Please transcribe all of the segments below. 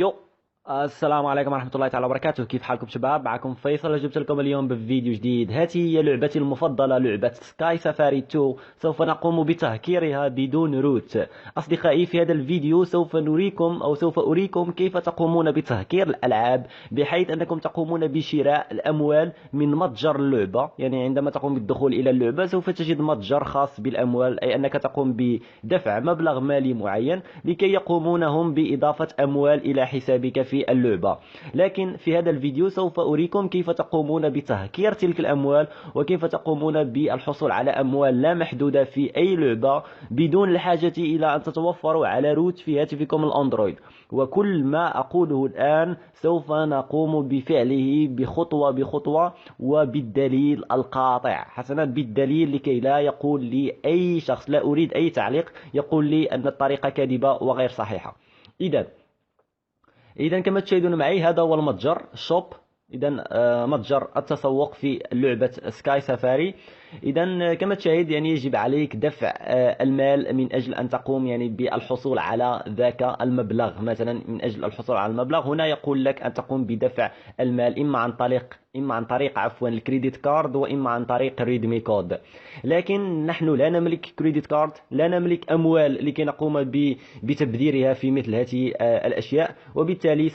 يو السلام عليكم ورحمة الله تعالى وبركاته. كيف حالكم شباب؟ معكم فيصل. جبت لكم اليوم بفيديو جديد. هذه هي لعبتي المفضلة، لعبة سكاي سفاري 2. سوف نقوم بتهكيرها بدون روت. أصدقائي، في هذا الفيديو سوف أريكم كيف تقومون بتهكير الألعاب، بحيث أنكم تقومون بشراء الأموال من متجر اللعبة. يعني عندما تقوم بالدخول إلى اللعبة سوف تجد متجر خاص بالأموال، أي أنك تقوم بدفع مبلغ مالي معين لكي يقومون هم بإضافة أموال إلى حسابك في اللعبة. لكن في هذا الفيديو سوف أريكم كيف تقومون بتهكير تلك الأموال، وكيف تقومون بالحصول على أموال لا محدودة في أي لعبة بدون الحاجة إلى أن تتوفروا على روت في هاتفكم الأندرويد. وكل ما أقوله الآن سوف نقوم بفعله بخطوة بخطوة وبالدليل القاطع. حسنا، بالدليل، لكي لا يقول لي أي شخص، لا أريد أي تعليق يقول لي أن الطريقة كاذبة وغير صحيحة. إذا كما تشاهدون معي، هذا هو المتجر شوب. إذا متجر التسوق في لعبة سكاي سفاري. إذا كما تشاهد، يعني يجب عليك دفع المال من أجل أن تقوم يعني بالحصول على ذاك المبلغ. مثلا من أجل الحصول على المبلغ هنا يقول لك أن تقوم بدفع المال إما عن طريق الكريدت كارد، وإما عن طريق ريدمي كود. لكن نحن لا نملك كريدت كارد، لا نملك أموال لكي نقوم بتبذيرها في مثل هذه الأشياء. وبالتالي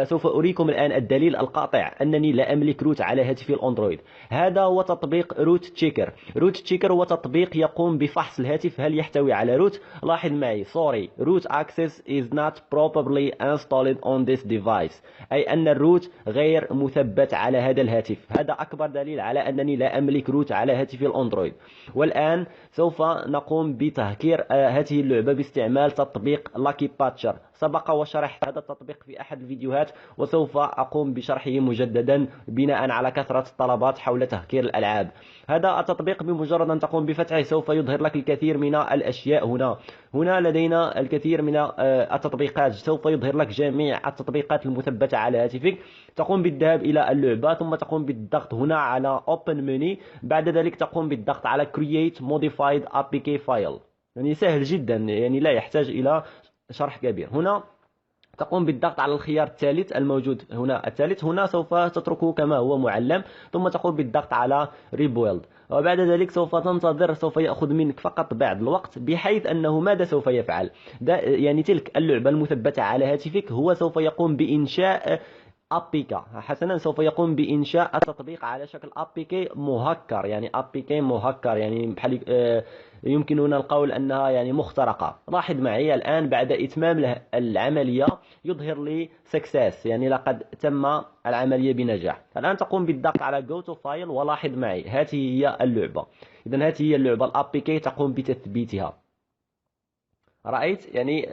سوف أريكم الآن الدليل القاطع أنني لا أملك روت على هاتفي الأندرويد. هذا هو تطبيق روت تشيكر. روت تشيكر هو تطبيق يقوم بفحص الهاتف هل يحتوي على روت. لاحظ معي: sorry, root access is not properly installed on this device. أي أن الروت غير مثبت على هذا الهاتف. هذا أكبر دليل على أنني لا أملك روت على هاتفي الأندرويد. والآن سوف نقوم بتهكير هذه اللعبة باستعمال تطبيق لاكي باتشر. سبق وشرحت هذا التطبيق في أحد الفيديوهات، وسوف أقوم بشرحه مجددا بناء على كثرة الطلبات حول تهكير الألعاب. هذا التطبيق بمجرد أن تقوم بفتحه سوف يظهر لك الكثير من الأشياء. هنا لدينا الكثير من التطبيقات. سوف يظهر لك جميع التطبيقات المثبتة على هاتفك. تقوم بالذهاب إلى اللعبة، ثم تقوم بالضغط هنا على Open Menu. بعد ذلك تقوم بالضغط على Create Modified APK File. يعني سهل جدا، يعني لا يحتاج إلى شرح كبير. هنا تقوم بالضغط على الخيار الثالث الموجود هنا، هنا سوف تتركه كما هو معلم، ثم تقوم بالضغط على ريبويلد. وبعد ذلك سوف تنتظر. سوف يأخذ منك فقط بعض الوقت، بحيث أنه ماذا سوف يفعل؟ يعني تلك اللعبة المثبتة على هاتفك هو سوف يقوم بإنشاء ابيكا. حسنا، سوف يقوم بإنشاء التطبيق على شكل ابيكي مهكر. يعني ابيكي مهكر، يعني بحال يمكننا القول أنها يعني مخترقة. لاحظ معي الآن بعد إتمام العملية يظهر لي success، يعني لقد تم العملية بنجاح. الآن تقوم بالضغط على go to file، ولاحظ معي هذه هي اللعبة. إذن هذه هي اللعبة الابيكي تقوم بتثبيتها. رأيت؟ يعني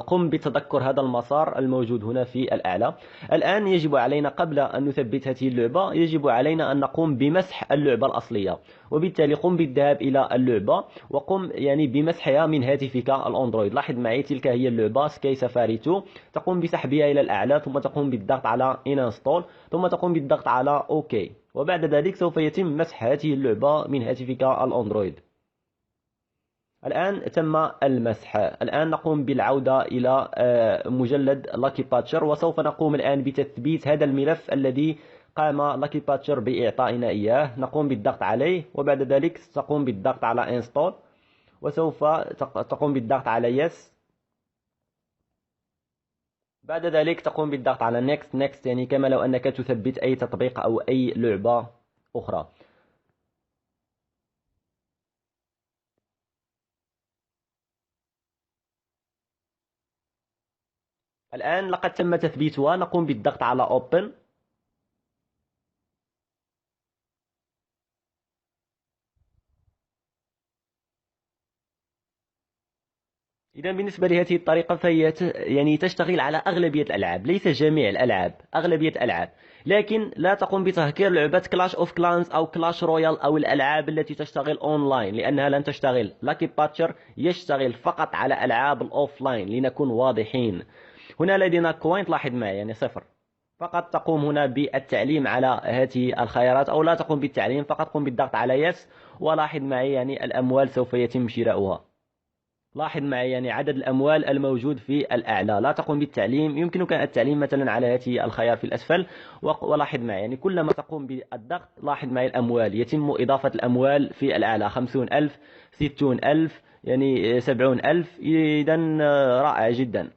قم بتذكر هذا المسار الموجود هنا في الأعلى. الآن يجب علينا قبل أن نثبت هذه اللعبة يجب علينا أن نقوم بمسح اللعبة الأصلية. وبالتالي قم بالذهاب إلى اللعبة وقم يعني بمسحها من هاتفك الأندرويد. لاحظ معي تلك هي اللعبة سكاي سفاري 2. تقوم بسحبها إلى الأعلى، ثم تقوم بالضغط على Install، ثم تقوم بالضغط على OK. وبعد ذلك سوف يتم مسح هذه اللعبة من هاتفك الأندرويد. الآن تم المسح. الآن نقوم بالعودة إلى مجلد لاكي باتشر، وسوف نقوم الآن بتثبيت هذا الملف الذي قام لاكي باتشر بإعطائنا إياه. نقوم بالضغط عليه، وبعد ذلك تقوم بالضغط على Install، وسوف تقوم بالضغط على Yes. بعد ذلك تقوم بالضغط على Next، يعني كما لو أنك تثبت أي تطبيق أو أي لعبة أخرى. الآن لقد تم تثبيتها. نقوم بالضغط على Open. إذا بالنسبة لهذه الطريقة فهي يعني تشتغل على أغلبية الألعاب، ليس جميع الألعاب، أغلبية الألعاب. لكن لا تقوم بتهكير لعبة كلاش أوف كلانز أو كلاش رويال أو الألعاب التي تشتغل أونلاين، لأنها لن تشتغل. لاكي باتشر يشتغل فقط على ألعاب الأوفلاين، لنكون واضحين. هنا لدينا كوينت، لاحظ معي يعني 0. فقط تقوم هنا بالتعليم على هذه الخيارات، أو لا تقوم بالتعليم، فقط قم بالضغط على يس. ولاحظ معي يعني الأموال سوف يتم شراؤها. لاحظ معي يعني عدد الأموال الموجود في الأعلى. لا تقوم بالتعليم، يمكنك التعليم مثلا على هذه الخيار في الأسفل. ولاحظ معي يعني كلما تقوم بالضغط لاحظ معي الأموال، يتم إضافة الأموال في الأعلى: 50,000، 60,000، يعني 70,000. إذا رائع جدا.